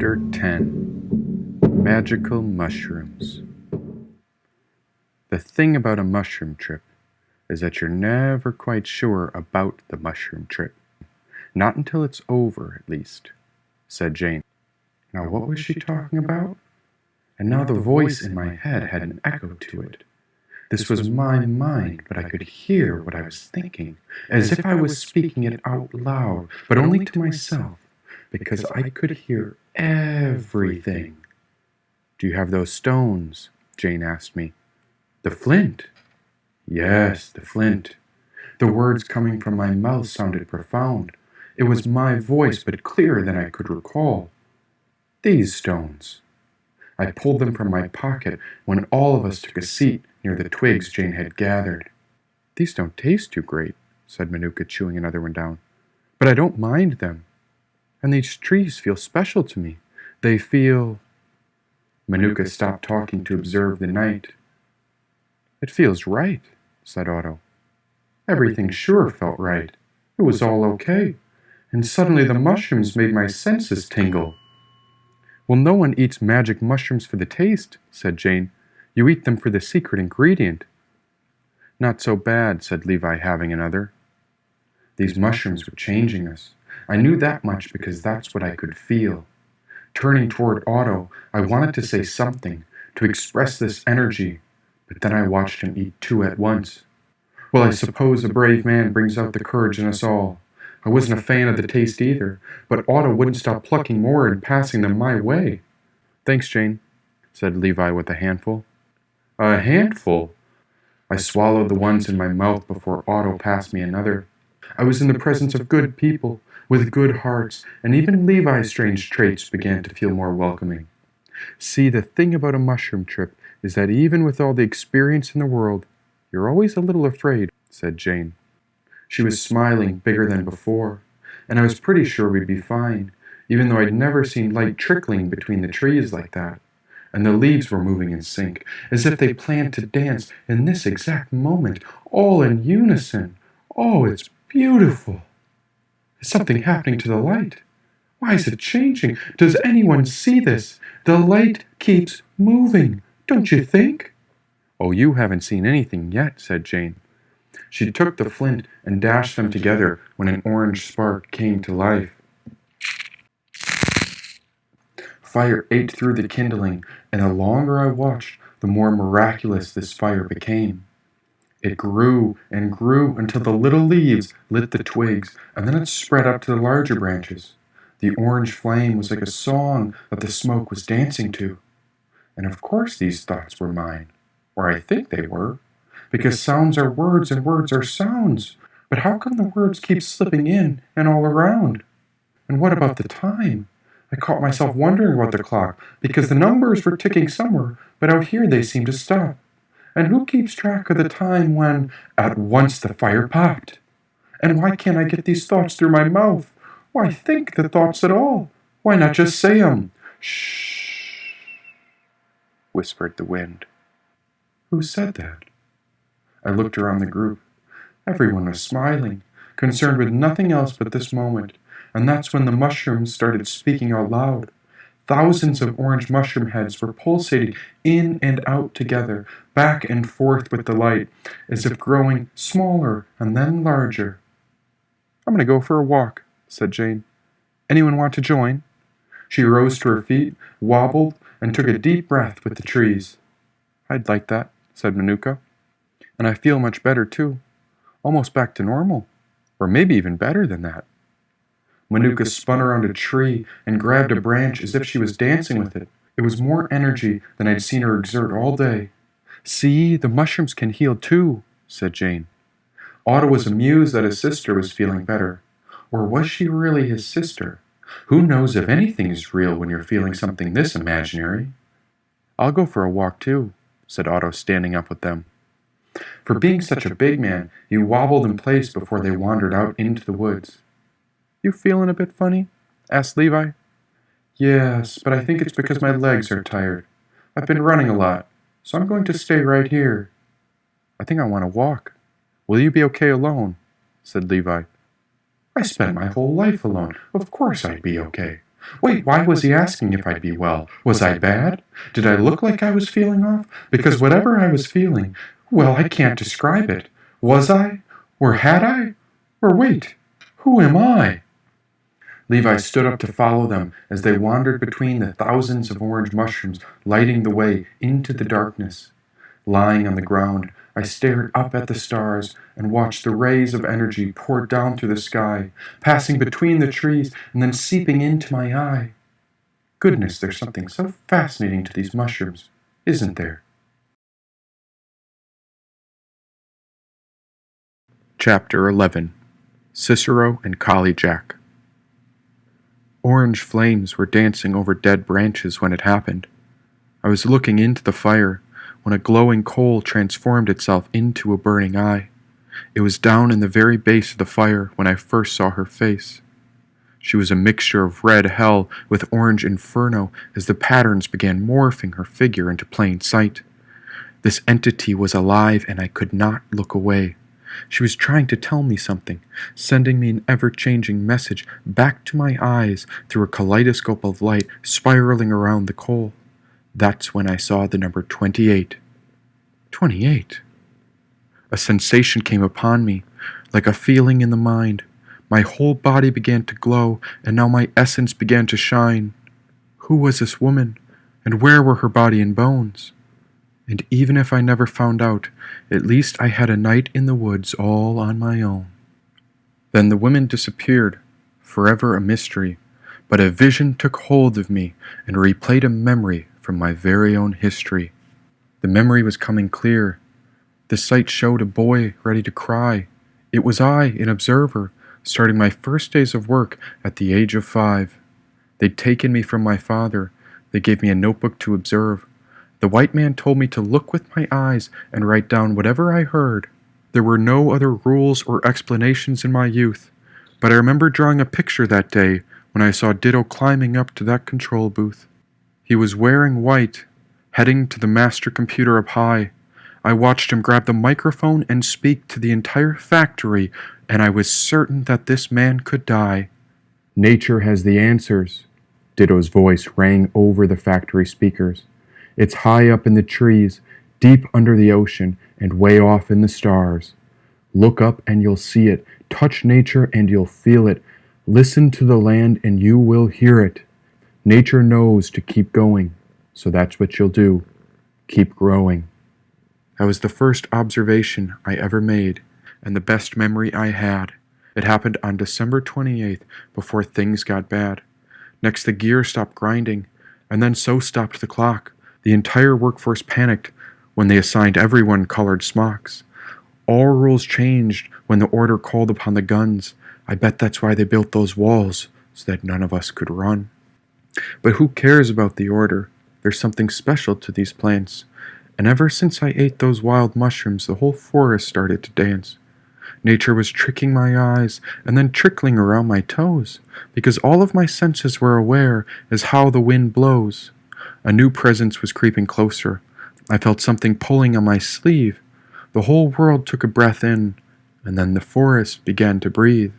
Chapter 10 Magical Mushrooms. The thing about a mushroom trip is that you're never quite sure about the mushroom trip. Not until it's over, at least, said Jane. Now what was she talking about? And now the voice in my head had an echo to it. This was my mind, but I could hear what I was thinking, as if I was speaking it out loud, but only to myself, because I could hear everything. Do you have those stones? Jane asked me. The flint? Yes, the flint. The words coming from my mouth sounded profound. It was my voice, but clearer than I could recall. These stones. I pulled them from my pocket when all of us took a seat near the twigs Jane had gathered. These don't taste too great, said Manuka, chewing another one down. But I don't mind them. And these trees feel special to me. They feel... Manuka stopped talking to observe the night. It feels right, said Otto. Everything sure felt right. It was all okay. And suddenly the mushrooms made my senses tingle. Well, no one eats magic mushrooms for the taste, said Jane. You eat them for the secret ingredient. Not so bad, said Levi, having another. These mushrooms were changing us. I knew that much because that's what I could feel. Turning toward Otto, I wanted to say something, to express this energy, but then I watched him eat two at once. Well, I suppose a brave man brings out the courage in us all. I wasn't a fan of the taste either, but Otto wouldn't stop plucking more and passing them my way. Thanks, Jane, said Levi with a handful. A handful? I swallowed the ones in my mouth before Otto passed me another. I was in the presence of good people, with good hearts, and even Levi's strange traits began to feel more welcoming. See, the thing about a mushroom trip is that even with all the experience in the world, you're always a little afraid, said Jane. She was smiling bigger than before, and I was pretty sure we'd be fine, even though I'd never seen light trickling between the trees like that, and the leaves were moving in sync, as if they planned to dance in this exact moment, all in unison. Oh, it's beautiful. Is something happening to the light? Why is it changing? Does anyone see this? The light keeps moving, don't you think? Oh, you haven't seen anything yet, said Jane. She took the flint and dashed them together when an orange spark came to life. Fire ate through the kindling, and the longer I watched, the more miraculous this fire became. It grew and grew until the little leaves lit the twigs, and then it spread up to the larger branches. The orange flame was like a song that the smoke was dancing to. And of course these thoughts were mine, or I think they were, because sounds are words and words are sounds. But how come the words keep slipping in and all around? And what about the time? I caught myself wondering about the clock, because the numbers were ticking somewhere, but out here they seemed to stop. And who keeps track of the time when, at once the fire popped? And why can't I get these thoughts through my mouth? Why think the thoughts at all? Why not just say 'em? Shh, whispered the wind. Who said that? I looked around the group. Everyone was smiling, concerned with nothing else but this moment, and that's when the mushrooms started speaking out loud. Thousands of orange mushroom heads were pulsating in and out together, back and forth with the light, as if growing smaller and then larger. I'm going to go for a walk, said Jane. Anyone want to join? She rose to her feet, wobbled, and took a deep breath with the trees. I'd like that, said Manuka. And I feel much better, too. Almost back to normal. Or maybe even better than that. Manuka spun around a tree and grabbed a branch as if she was dancing with it. It was more energy than I'd seen her exert all day. See, the mushrooms can heal too, said Jane. Otto was amused that his sister was feeling better. Or was she really his sister? Who knows if anything is real when you're feeling something this imaginary? I'll go for a walk too, said Otto, standing up with them. For being such a big man, he wobbled in place before they wandered out into the woods. You feeling a bit funny? Asked Levi. Yes, but I think it's because my legs are tired. I've been running a lot, so I'm going to stay right here. I think I want to walk. Will you be okay alone? Said Levi. I spent my whole life alone. Of course I'd be okay. Wait, why was he asking if I'd be well? Was I bad? Did I look like I was feeling off? Because whatever I was feeling, well, I can't describe it. Was I? Or had I? Or wait, who am I? Levi stood up to follow them as they wandered between the thousands of orange mushrooms lighting the way into the darkness. Lying on the ground, I stared up at the stars and watched the rays of energy pour down through the sky, passing between the trees and then seeping into my eye. Goodness, there's something so fascinating to these mushrooms, isn't there? Chapter 11. Cicero and Collie Jack. Orange flames were dancing over dead branches when it happened. I was looking into the fire when a glowing coal transformed itself into a burning eye. It was down in the very base of the fire when I first saw her face. She was a mixture of red hell with orange inferno as the patterns began morphing her figure into plain sight. This entity was alive and I could not look away. She was trying to tell me something, sending me an ever-changing message back to my eyes through a kaleidoscope of light spiraling around the coal. That's when I saw the number 28. 28. A sensation came upon me, like a feeling in the mind. My whole body began to glow, and now my essence began to shine. Who was this woman, and where were her body and bones? And even if I never found out, at least I had a night in the woods all on my own. Then the woman disappeared, forever a mystery, but a vision took hold of me and replayed a memory from my very own history. The memory was coming clear. The sight showed a boy ready to cry. It was I, an observer, starting my first days of work at the age of 5. They'd taken me from my father. They gave me a notebook to observe. The white man told me to look with my eyes and write down whatever I heard. There were no other rules or explanations in my youth, but I remember drawing a picture that day when I saw Ditto climbing up to that control booth. He was wearing white, heading to the master computer up high. I watched him grab the microphone and speak to the entire factory, and I was certain that this man could die. Nature has the answers. Ditto's voice rang over the factory speakers. It's high up in the trees, deep under the ocean, and way off in the stars. Look up and you'll see it. Touch nature and you'll feel it. Listen to the land and you will hear it. Nature knows to keep going, so that's what you'll do. Keep growing. That was the first observation I ever made, and the best memory I had. It happened on December 28th, before things got bad. Next, the gear stopped grinding, and then so stopped the clock. The entire workforce panicked when they assigned everyone colored smocks. All rules changed when the order called upon the guns. I bet that's why they built those walls, so that none of us could run. But who cares about the order? There's something special to these plants. And ever since I ate those wild mushrooms, the whole forest started to dance. Nature was tricking my eyes and then trickling around my toes, because all of my senses were aware as how the wind blows. A new presence was creeping closer. I felt something pulling on my sleeve. The whole world took a breath in, and then the forest began to breathe.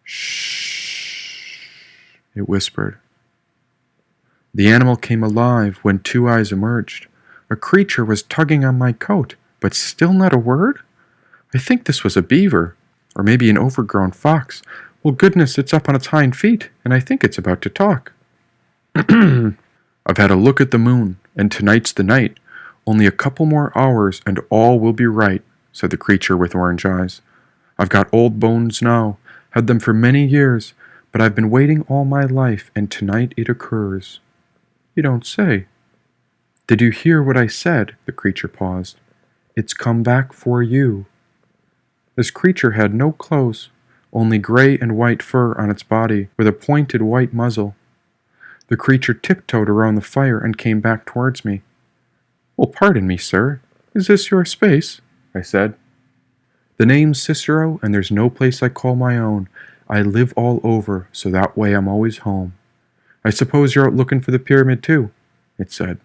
Shh, it whispered. The animal came alive when 2 eyes emerged. A creature was tugging on my coat, but still not a word? I think this was a beaver, or maybe an overgrown fox. Well, goodness, it's up on its hind feet, and I think it's about to talk. I've had a look at the moon, and tonight's the night. Only a couple more hours, and all will be right, said the creature with orange eyes. I've got old bones now, had them for many years, but I've been waiting all my life, and tonight it occurs. You don't say. Did you hear what I said? The creature paused. It's come back for you. This creature had no clothes, only gray and white fur on its body, with a pointed white muzzle. The creature tiptoed around the fire and came back towards me. Well, pardon me, sir. Is this your space? I said. The name's Cicero, and there's no place I call my own. I live all over, so that way I'm always home. I suppose you're out looking for the pyramid, too, it said.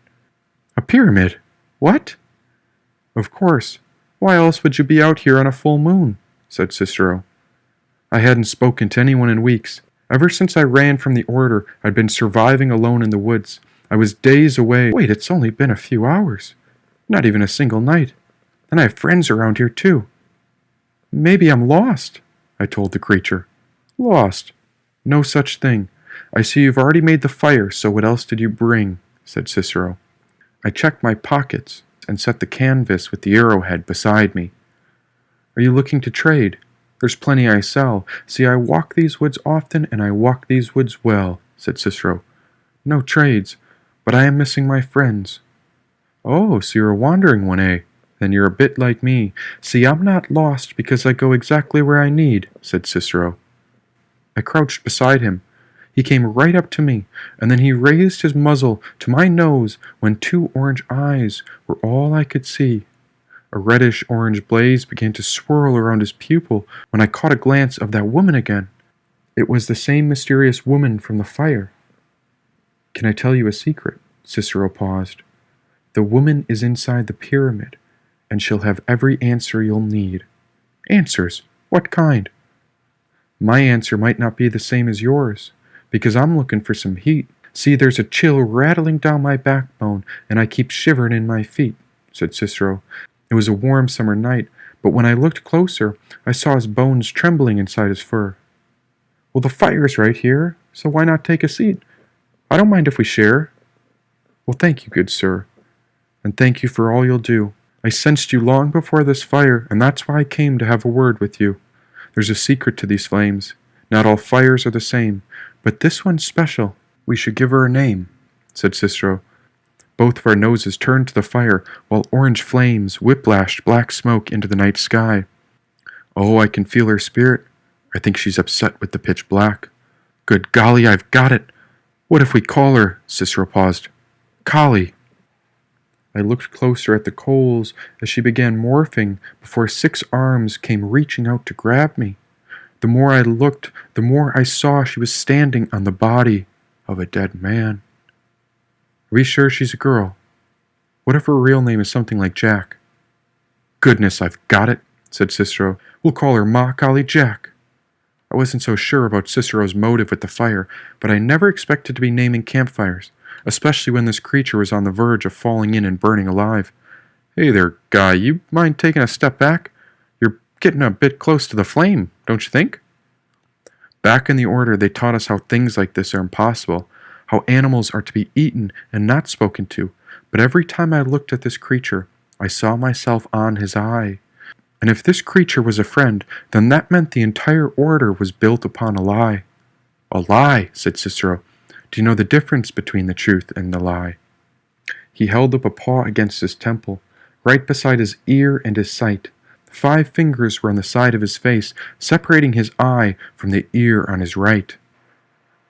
A pyramid? What? Of course. Why else would you be out here on a full moon? Said Cicero. I hadn't spoken to anyone in weeks. Ever since I ran from the order, I'd been surviving alone in the woods. I was days away. Wait, it's only been a few hours. Not even a single night. And I have friends around here, too. Maybe I'm lost, I told the creature. Lost? No such thing. I see you've already made the fire, so what else did you bring? Said Cicero. I checked my pockets and set the canvas with the arrowhead beside me. Are you looking to trade? There's plenty I sell. See, I walk these woods often, and I walk these woods well, said Cicero. No trades, but I am missing my friends. Oh, so you're a wandering one, eh? Then you're a bit like me. See, I'm not lost because I go exactly where I need, said Cicero. I crouched beside him. He came right up to me, and then he raised his muzzle to my nose when 2 orange eyes were all I could see. A reddish-orange blaze began to swirl around his pupil when I caught a glance of that woman again. It was the same mysterious woman from the fire. Can I tell you a secret? Cicero paused. The woman is inside the pyramid, and she'll have every answer you'll need. Answers? What kind? My answer might not be the same as yours, because I'm looking for some heat. See, there's a chill rattling down my backbone, and I keep shivering in my feet, said Cicero. It was a warm summer night, but when I looked closer, I saw his bones trembling inside his fur. Well, the fire's right here, so why not take a seat? I don't mind if we share. Well, thank you, good sir, and thank you for all you'll do. I sensed you long before this fire, and that's why I came to have a word with you. There's a secret to these flames. Not all fires are the same, but this one's special. We should give her a name, said Cicero. Both of our noses turned to the fire, while orange flames whiplashed black smoke into the night sky. Oh, I can feel her spirit. I think she's upset with the pitch black. Good golly, I've got it. What if we call her? Cicero paused. Kali. I looked closer at the coals as she began morphing before 6 arms came reaching out to grab me. The more I looked, the more I saw she was standing on the body of a dead man. Are we sure she's a girl? What if her real name is something like Jack? Goodness, I've got it, said Cicero. We'll call her Ma Kali Jack. I wasn't so sure about Cicero's motive with the fire, but I never expected to be naming campfires, especially when this creature was on the verge of falling in and burning alive. Hey there, guy, you mind taking a step back? You're getting a bit close to the flame, don't you think? Back in the order, they taught us how things like this are impossible, how animals are to be eaten and not spoken to, but every time I looked at this creature, I saw myself on his eye. And if this creature was a friend, then that meant the entire order was built upon a lie. A lie, said Cicero. Do you know the difference between the truth and the lie? He held up a paw against his temple, right beside his ear and his sight. 5 fingers were on the side of his face, separating his eye from the ear on his right.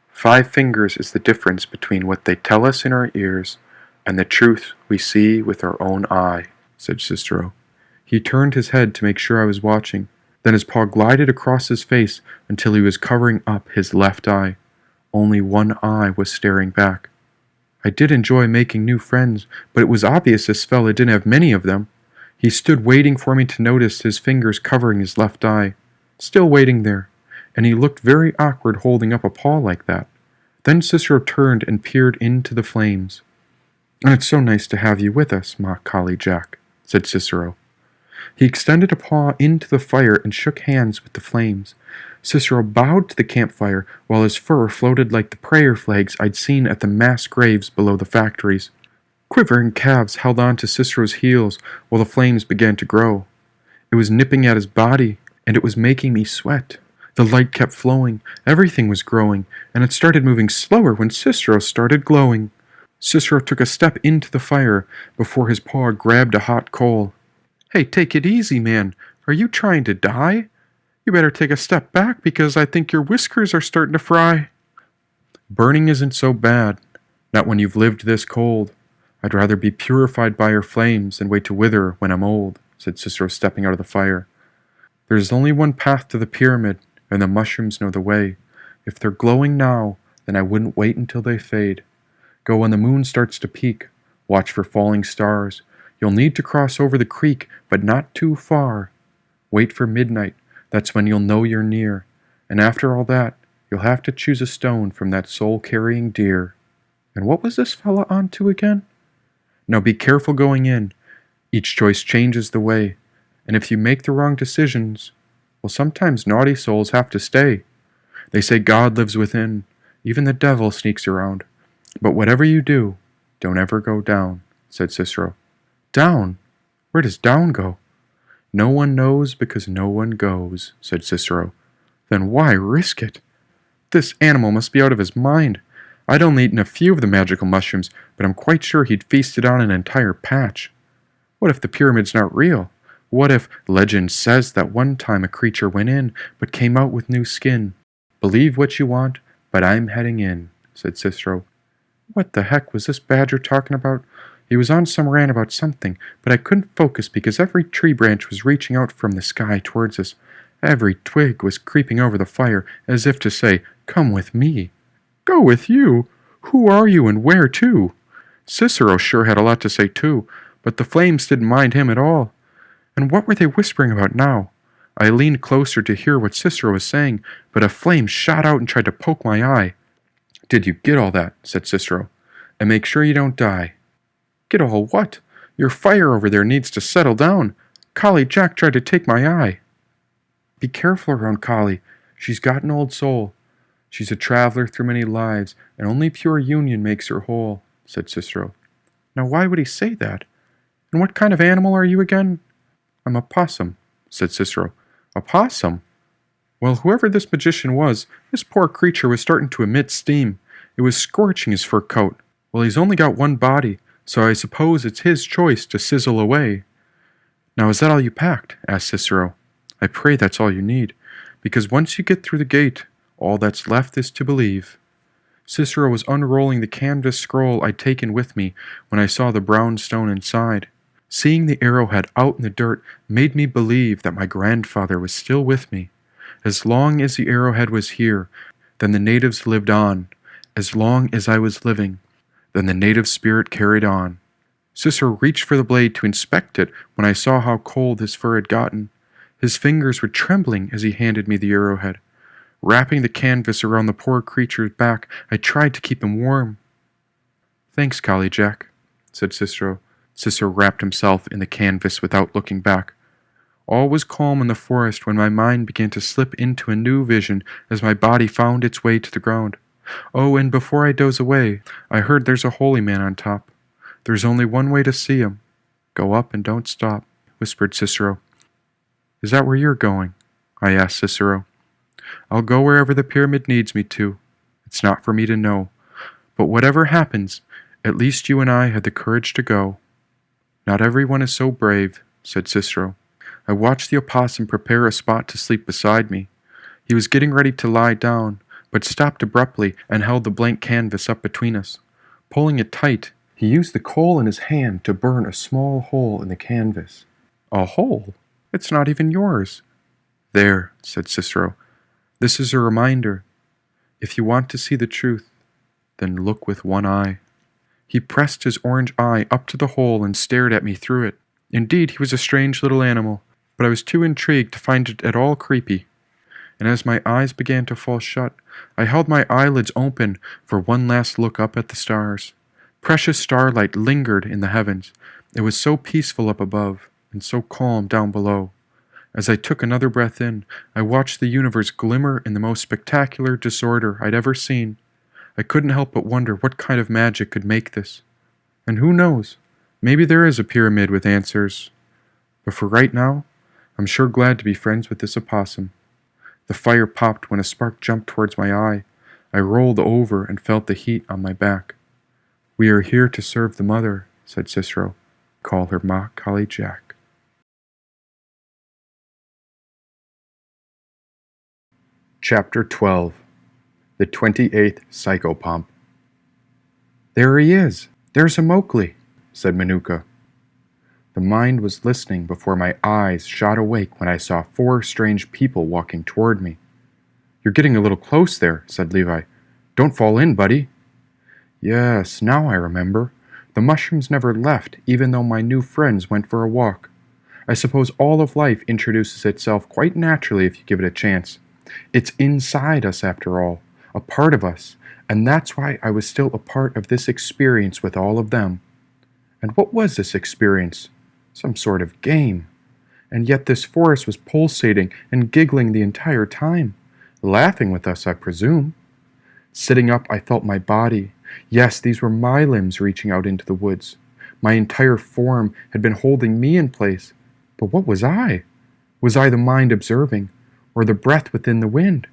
5 fingers is the difference between what they tell us in our ears and the truth we see with our own eye, said Cicero. He turned his head to make sure I was watching. Then his paw glided across his face until he was covering up his left eye. Only one eye was staring back. I did enjoy making new friends, but it was obvious this fella didn't have many of them. He stood waiting for me to notice his fingers covering his left eye. Still waiting there, and he looked very awkward holding up a paw like that. Then Cicero turned and peered into the flames. And it's so nice to have you with us, Ma Kali Jack, said Cicero. He extended a paw into the fire and shook hands with the flames. Cicero bowed to the campfire while his fur floated like the prayer flags I'd seen at the mass graves below the factories. Quivering calves held on to Cicero's heels while the flames began to grow. It was nipping at his body, and it was making me sweat. The light kept flowing, everything was growing, and it started moving slower when Cicero started glowing. Cicero took a step into the fire before his paw grabbed a hot coal. Hey, take it easy, man. Are you trying to die? You better take a step back because I think your whiskers are starting to fry. Burning isn't so bad, not when you've lived this cold. I'd rather be purified by your flames than wait to wither when I'm old, said Cicero, stepping out of the fire. There's only one path to the pyramid, and the mushrooms know the way. If they're glowing now, then I wouldn't wait until they fade. Go when the moon starts to peak. Watch for falling stars. You'll need to cross over the creek, but not too far. Wait for midnight. That's when you'll know you're near. And after all that, You'll have to choose a stone from that soul-carrying deer. And what was this fella on to again? Now be careful going in. Each choice changes the way. And if you make the wrong decisions, well, sometimes naughty souls have to stay. They say God lives within. Even the devil sneaks around. But whatever you do, don't ever go down, said Cicero. Down? Where does down go? No one knows because no one goes, said Cicero. Then why risk it? This animal must be out of his mind. I'd only eaten a few of the magical mushrooms, but I'm quite sure he'd feasted on an entire patch. What if the pyramid's not real? What if legend says that one time a creature went in, but came out with new skin? Believe what you want, but I'm heading in, said Cicero. What the heck was this badger talking about? He was on some rant about something, but I couldn't focus because every tree branch was reaching out from the sky towards us. Every twig was creeping over the fire, as if to say, "Come with me." Go with you? Who are you and where to? Cicero sure had a lot to say too, but the flames didn't mind him at all. And what were they whispering about now? I leaned closer to hear what Cicero was saying, but a flame shot out and tried to poke my eye. Did you get all that? Said Cicero. And make sure you don't die. Get all what? Your fire over there needs to settle down. Collie Jack tried to take my eye. Be careful around Collie. She's got an old soul. She's a traveler through many lives, and only pure union makes her whole, said Cicero. Now why would he say that? And what kind of animal are you again? I'm a possum, said Cicero. A possum? Well, whoever this magician was, this poor creature was starting to emit steam. It was scorching his fur coat. Well, he's only got one body, so I suppose it's his choice to sizzle away. Now is that all you packed? Asked Cicero. I pray that's all you need, because once you get through the gate, all that's left is to believe. Cicero was unrolling the canvas scroll I'd taken with me when I saw the brown stone inside. Seeing the arrowhead out in the dirt made me believe that my grandfather was still with me. As long as the arrowhead was here, then the natives lived on. As long as I was living, then the native spirit carried on. Cicero reached for the blade to inspect it when I saw how cold his fur had gotten. His fingers were trembling as he handed me the arrowhead. Wrapping the canvas around the poor creature's back, I tried to keep him warm. Thanks, Collie Jack, said Cicero. Cicero wrapped himself in the canvas without looking back. All was calm in the forest when my mind began to slip into a new vision as my body found its way to the ground. Oh, and before I doze away, I heard there's a holy man on top. There's only one way to see him. Go up and don't stop, whispered Cicero. Is that where you're going? I asked Cicero. I'll go wherever the pyramid needs me to. It's not for me to know. But whatever happens, at least you and I had the courage to go. Not everyone is so brave, said Cicero. I watched the opossum prepare a spot to sleep beside me. He was getting ready to lie down, but stopped abruptly and held the blank canvas up between us. Pulling it tight, he used the coal in his hand to burn a small hole in the canvas. A hole? It's not even yours. There, said Cicero. This is a reminder. If you want to see the truth, then look with one eye. He pressed his orange eye up to the hole and stared at me through it. Indeed, he was a strange little animal, but I was too intrigued to find it at all creepy. And as my eyes began to fall shut, I held my eyelids open for one last look up at the stars. Precious starlight lingered in the heavens. It was so peaceful up above, and so calm down below. As I took another breath in, I watched the universe glimmer in the most spectacular disorder I'd ever seen. I couldn't help but wonder what kind of magic could make this. And who knows, maybe there is a pyramid with answers. But for right now, I'm sure glad to be friends with this opossum. The fire popped when a spark jumped towards my eye. I rolled over and felt the heat on my back. We are here to serve the mother, said Cicero. Call her Ma Collie Jack. Chapter 12. The 28th Psychopomp. There he is! There's a Mowgli, said Manuka. The mind was listening before my eyes shot awake when I saw 4 strange people walking toward me. You're getting a little close there, said Levi. Don't fall in, buddy. Yes, now I remember. The mushrooms never left, even though my new friends went for a walk. I suppose all of life introduces itself quite naturally if you give it a chance. It's inside us, after all. a part of us, and that's why I was still a part of this experience with all of them. And what was this experience? Some sort of game. And yet this forest was pulsating and giggling the entire time, laughing with us, I presume. Sitting up, I felt my body. Yes, these were my limbs reaching out into the woods. My entire form had been holding me in place. But what was I? Was I the mind observing, or the breath within the wind?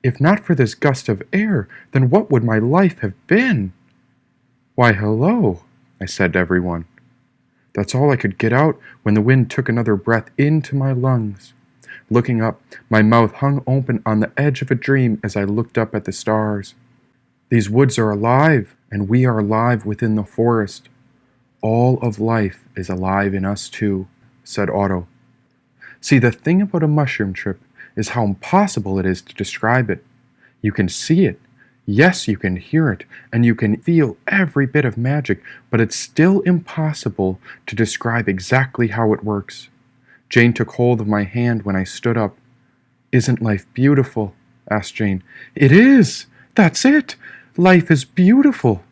If not for this gust of air, then what would my life have been? Why, hello, I said to everyone. That's all I could get out when the wind took another breath into my lungs. Looking up, my mouth hung open on the edge of a dream as I looked up at the stars. These woods are alive, and we are alive within the forest. All of life is alive in us too, said Otto. See, the thing about a mushroom trip is how impossible it is to describe it. You can see it. Yes, you can hear it, and you can feel every bit of magic, but it's still impossible to describe exactly how it works. Jane took hold of my hand when I stood up. Isn't life beautiful? Asked Jane. It is! That's it! Life is beautiful!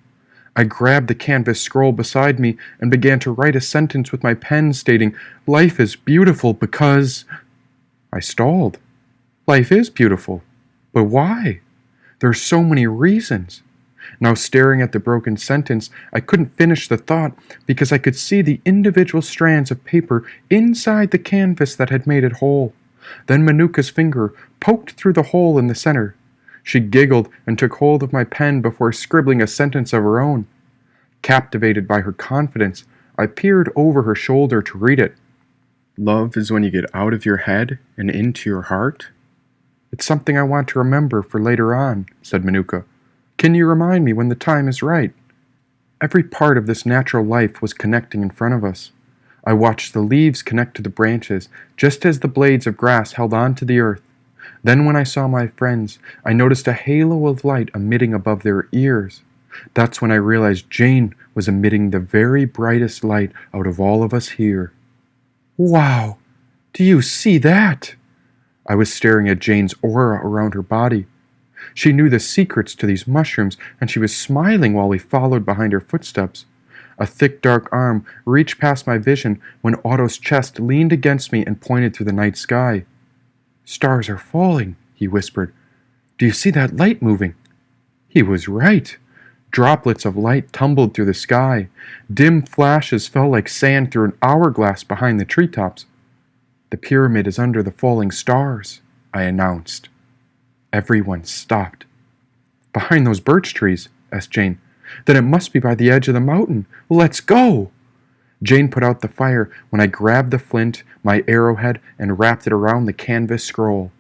I grabbed the canvas scroll beside me and began to write a sentence with my pen stating, Life is beautiful because... I stalled. Life is beautiful. But why? There are so many reasons. Now staring at the broken sentence, I couldn't finish the thought because I could see the individual strands of paper inside the canvas that had made it whole. Then Manuka's finger poked through the hole in the center. She giggled and took hold of my pen before scribbling a sentence of her own. Captivated by her confidence, I peered over her shoulder to read it. Love is when you get out of your head and into your heart. It's something I want to remember for later on, said Manuka. Can you remind me when the time is right? Every part of this natural life was connecting in front of us. I watched the leaves connect to the branches, just as the blades of grass held on to the earth. Then when I saw my friends, I noticed a halo of light emitting above their ears. That's when I realized Jane was emitting the very brightest light out of all of us here. Wow! Do you see that? I was staring at Jane's aura around her body. She knew the secrets to these mushrooms, and she was smiling while we followed behind her footsteps. A thick, dark arm reached past my vision when Otto's chest leaned against me and pointed through the night sky. Stars are falling, he whispered. Do you see that light moving? He was right. Droplets of light tumbled through the sky. Dim flashes fell like sand through an hourglass behind the treetops. The pyramid is under the falling stars, I announced. Everyone stopped. Behind those birch trees, asked Jane. Then it must be by the edge of the mountain. Let's go! Jane put out the fire when I grabbed the flint, my arrowhead, and wrapped it around the canvas scroll.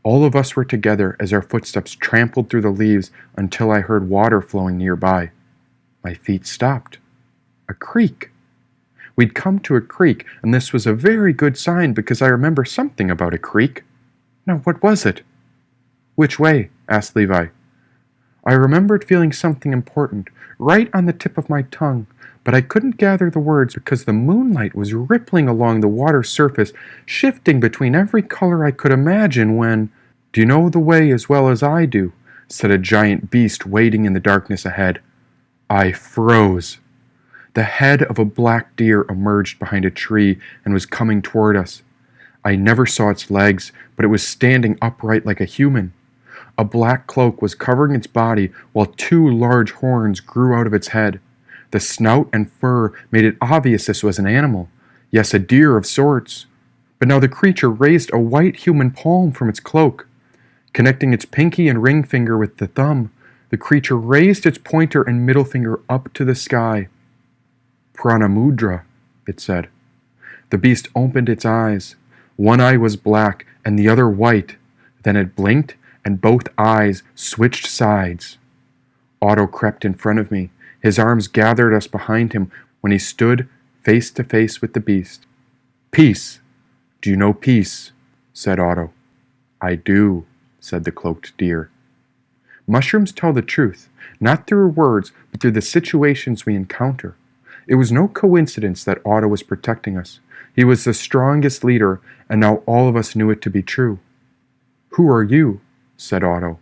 All of us were together as our footsteps trampled through the leaves until I heard water flowing nearby. My feet stopped. A creek. We'd come to a creek, and this was a very good sign because I remember something about a creek. Now, what was it? Which way? Asked Levi. I remembered feeling something important, right on the tip of my tongue, but I couldn't gather the words because the moonlight was rippling along the water surface, shifting between every color I could imagine when... Do you know the way as well as I do? Said a giant beast waiting in the darkness ahead. I froze. The head of a black deer emerged behind a tree and was coming toward us. I never saw its legs, but it was standing upright like a human. A black cloak was covering its body while two large horns grew out of its head. The snout and fur made it obvious this was an animal. Yes, a deer of sorts. But now the creature raised a white human palm from its cloak. Connecting its pinky and ring finger with the thumb, the creature raised its pointer and middle finger up to the sky. Pranamudra, it said. The beast opened its eyes. One eye was black and the other white. Then it blinked and both eyes switched sides. Otto crept in front of me. His arms gathered us behind him when he stood face to face with the beast. Peace. Do you know peace? Said Otto. I do, said the cloaked deer. Mushrooms tell the truth, not through words, but through the situations we encounter. It was no coincidence that Otto was protecting us. He was the strongest leader, and now all of us knew it to be true. Who are you? Said Otto.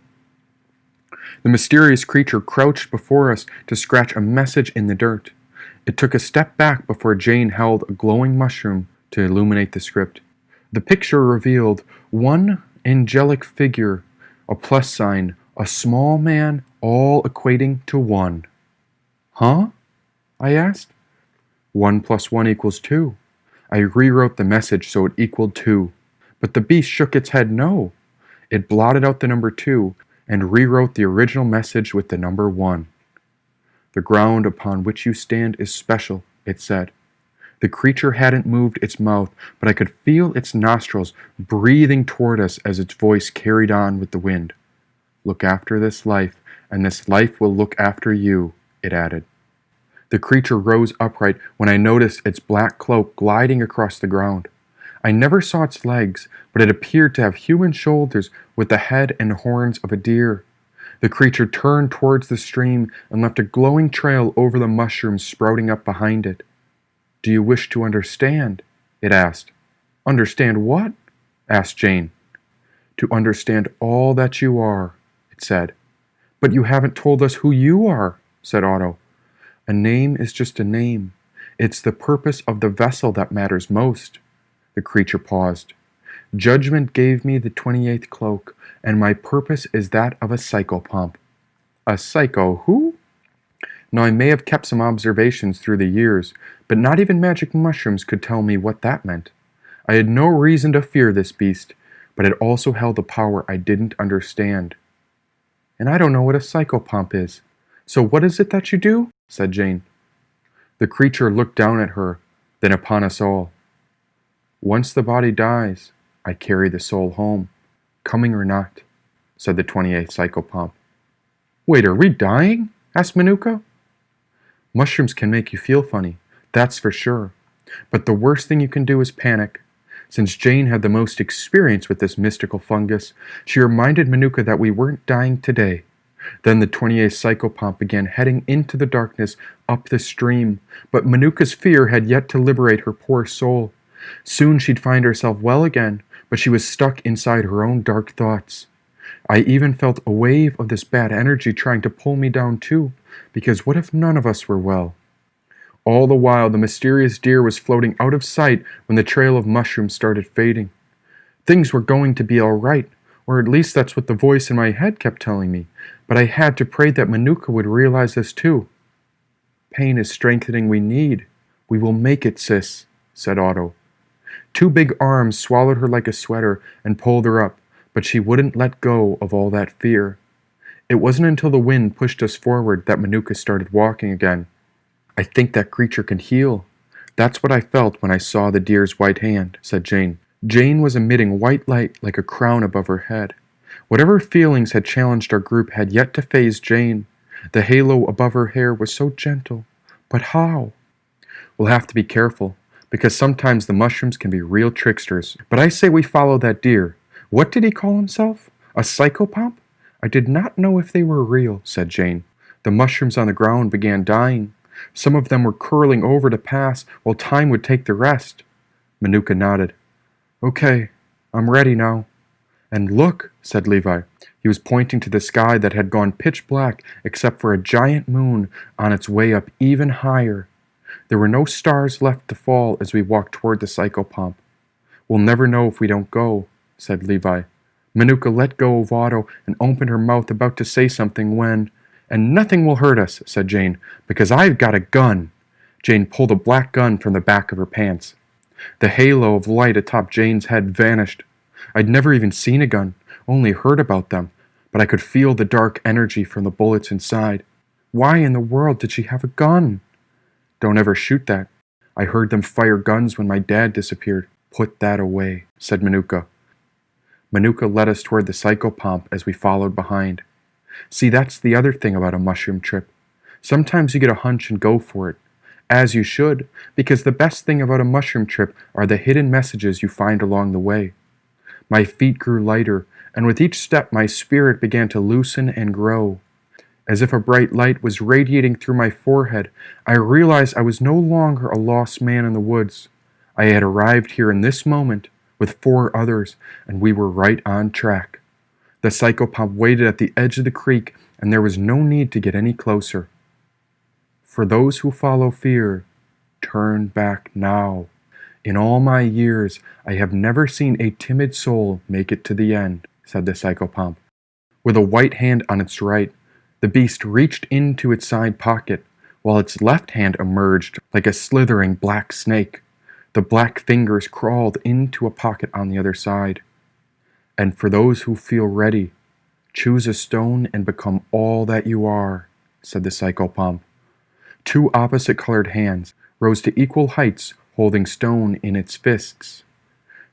The mysterious creature crouched before us to scratch a message in the dirt. It took a step back before Jane held a glowing mushroom to illuminate the script. The picture revealed one angelic figure, a plus sign, a small man, all equating to 1. Huh? I asked. 1 plus 1 equals 2. I rewrote the message so it equaled 2. But the beast shook its head no. It blotted out the number 2 and rewrote the original message with the number 1. The ground upon which you stand is special, it said. The creature hadn't moved its mouth, but I could feel its nostrils breathing toward us as its voice carried on with the wind. Look after this life, and this life will look after you, it added. The creature rose upright when I noticed its black cloak gliding across the ground. I never saw its legs, but it appeared to have human shoulders with the head and horns of a deer. The creature turned towards the stream and left a glowing trail over the mushrooms sprouting up behind it. Do you wish to understand? It asked. Understand what? Asked Jane. To understand all that you are, it said. But you haven't told us who you are, said Otto. A name is just a name. It's the purpose of the vessel that matters most. The creature paused. Judgment gave me the 28th cloak, and my purpose is that of a psychopomp. A psycho who? Now, I may have kept some observations through the years, but not even magic mushrooms could tell me what that meant. I had no reason to fear this beast, but it also held a power I didn't understand. And I don't know what a psychopomp is. So what is it that you do? Said Jane. The creature looked down at her, then upon us all. Once the body dies, I carry the soul home, coming or not, said the 28th psychopomp. Wait, are we dying? Asked Manuka. Mushrooms can make you feel funny, that's for sure. But the worst thing you can do is panic. Since Jane had the most experience with this mystical fungus, she reminded Manuka that we weren't dying today. Then the 28th psychopomp began heading into the darkness up the stream, but Manuka's fear had yet to liberate her poor soul. Soon she'd find herself well again, but she was stuck inside her own dark thoughts. I even felt a wave of this bad energy trying to pull me down too, because what if none of us were well? All the while, the mysterious deer was floating out of sight when the trail of mushrooms started fading. Things were going to be all right, or at least that's what the voice in my head kept telling me, but I had to pray that Manuka would realize this too. Pain is strengthening we need. We will make it, sis, said Otto. 2 big arms swallowed her like a sweater and pulled her up, but she wouldn't let go of all that fear. It wasn't until the wind pushed us forward that Manuka started walking again. I think that creature can heal. That's what I felt when I saw the deer's white hand, said Jane. Jane was emitting white light like a crown above her head. Whatever feelings had challenged our group had yet to faze Jane. The halo above her hair was so gentle. But how? We'll have to be careful, because sometimes the mushrooms can be real tricksters. But I say we follow that deer. What did he call himself? A psychopomp? I did not know if they were real, said Jane. The mushrooms on the ground began dying. Some of them were curling over to pass, while time would take the rest. Manuka nodded. Okay, I'm ready now. And look, said Levi. He was pointing to the sky that had gone pitch black except for a giant moon on its way up even higher. There were no stars left to fall as we walked toward the psychopomp. We'll never know if we don't go, said Levi. Manuka let go of Otto and opened her mouth about to say something when, and nothing will hurt us, said Jane, because I've got a gun. Jane pulled a black gun from the back of her pants. The halo of light atop Jane's head vanished. I'd never even seen a gun, only heard about them, but I could feel the dark energy from the bullets inside. Why in the world did she have a gun? Don't ever shoot that. I heard them fire guns when my dad disappeared. Put that away, said Manuka. Manuka led us toward the psychopomp as we followed behind. See, that's the other thing about a mushroom trip. Sometimes you get a hunch and go for it. As you should, because the best thing about a mushroom trip are the hidden messages you find along the way. My feet grew lighter, and with each step my spirit began to loosen and grow. As if a bright light was radiating through my forehead, I realized I was no longer a lost man in the woods. I had arrived here in this moment with 4 others, and we were right on track. The psychopomp waited at the edge of the creek, and there was no need to get any closer. For those who follow fear, turn back now. In all my years, I have never seen a timid soul make it to the end, said the psychopomp. With a white hand on its right, the beast reached into its side pocket, while its left hand emerged like a slithering black snake. The black fingers crawled into a pocket on the other side. And for those who feel ready, choose a stone and become all that you are, said the psychopomp. Two opposite-colored hands rose to equal heights, holding stone in its fists.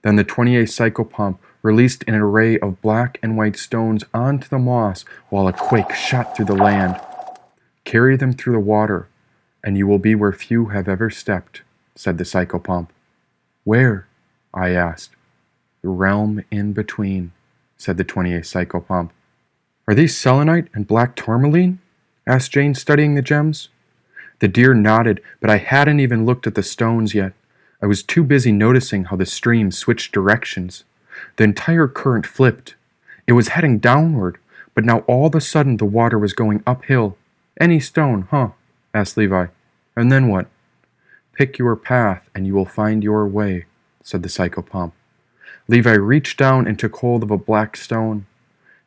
Then the 28th psychopomp released an array of black and white stones onto the moss while a quake shot through the land. Carry them through the water, and you will be where few have ever stepped, said the psychopomp. Where? I asked. The realm in between, said the 28th psychopomp. Are these selenite and black tourmaline? Asked Jane, studying the gems. The deer nodded, but I hadn't even looked at the stones yet. I was too busy noticing how the stream switched directions. The entire current flipped. It was heading downward, but now all of a sudden the water was going uphill. Any stone, huh? Asked Levi. And then what? Pick your path, and you will find your way, said the psychopomp. Levi reached down and took hold of a black stone.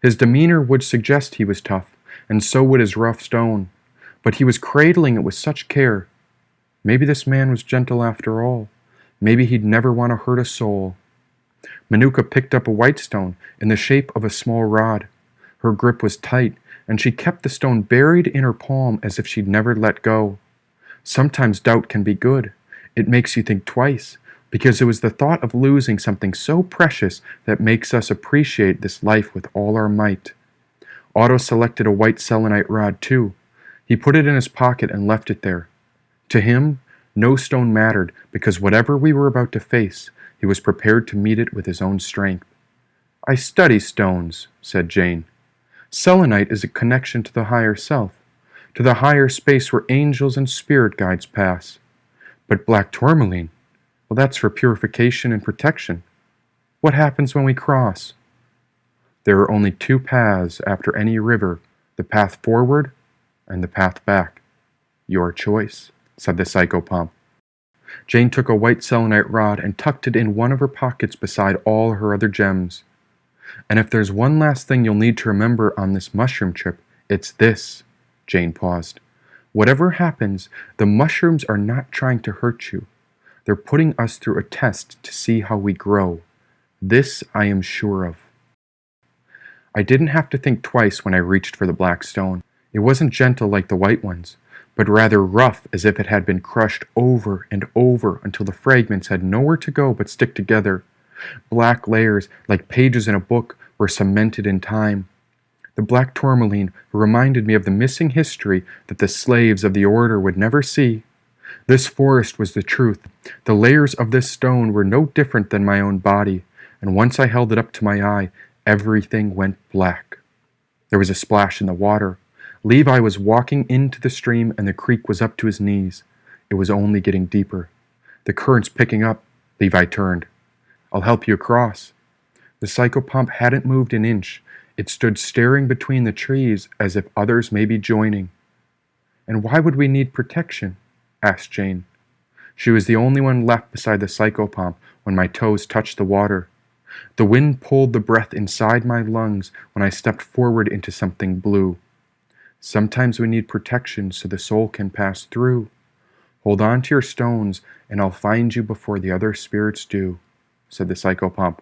His demeanor would suggest he was tough, and so would his rough stone. But he was cradling it with such care. Maybe this man was gentle after all. Maybe he'd never want to hurt a soul. Manuka picked up a white stone in the shape of a small rod. Her grip was tight, and she kept the stone buried in her palm as if she'd never let go. Sometimes doubt can be good. It makes you think twice, because it was the thought of losing something so precious that makes us appreciate this life with all our might. Otto selected a white selenite rod too. He put it in his pocket and left it there. To him, no stone mattered, because whatever we were about to face, he was prepared to meet it with his own strength. I study stones, said Jane. Selenite is a connection to the higher self, to the higher space where angels and spirit guides pass. But black tourmaline, well, that's for purification and protection. What happens when we cross? There are only two paths after any river, the path forward and the path back. Your choice, said the psychopomp. Jane took a white selenite rod and tucked it in one of her pockets beside all her other gems. And if there's one last thing you'll need to remember on this mushroom trip, it's this. Jane paused. Whatever happens, the mushrooms are not trying to hurt you. They're putting us through a test to see how we grow. This I am sure of. I didn't have to think twice when I reached for the black stone. It wasn't gentle like the white ones, but rather rough, as if it had been crushed over and over until the fragments had nowhere to go but stick together. Black layers, like pages in a book, were cemented in time. The black tourmaline reminded me of the missing history that the slaves of the order would never see. This forest was the truth. The layers of this stone were no different than my own body, and once I held it up to my eye, everything went black. There was a splash in the water. Levi was walking into the stream, and the creek was up to his knees. It was only getting deeper. The current's picking up. Levi turned. I'll help you across. The psychopomp hadn't moved an inch. It stood staring between the trees as if others may be joining. And why would we need protection? Asked Jane. She was the only one left beside the psychopomp when my toes touched the water. The wind pulled the breath inside my lungs when I stepped forward into something blue. Sometimes we need protection so the soul can pass through. Hold on to your stones, and I'll find you before the other spirits do, said the psychopomp.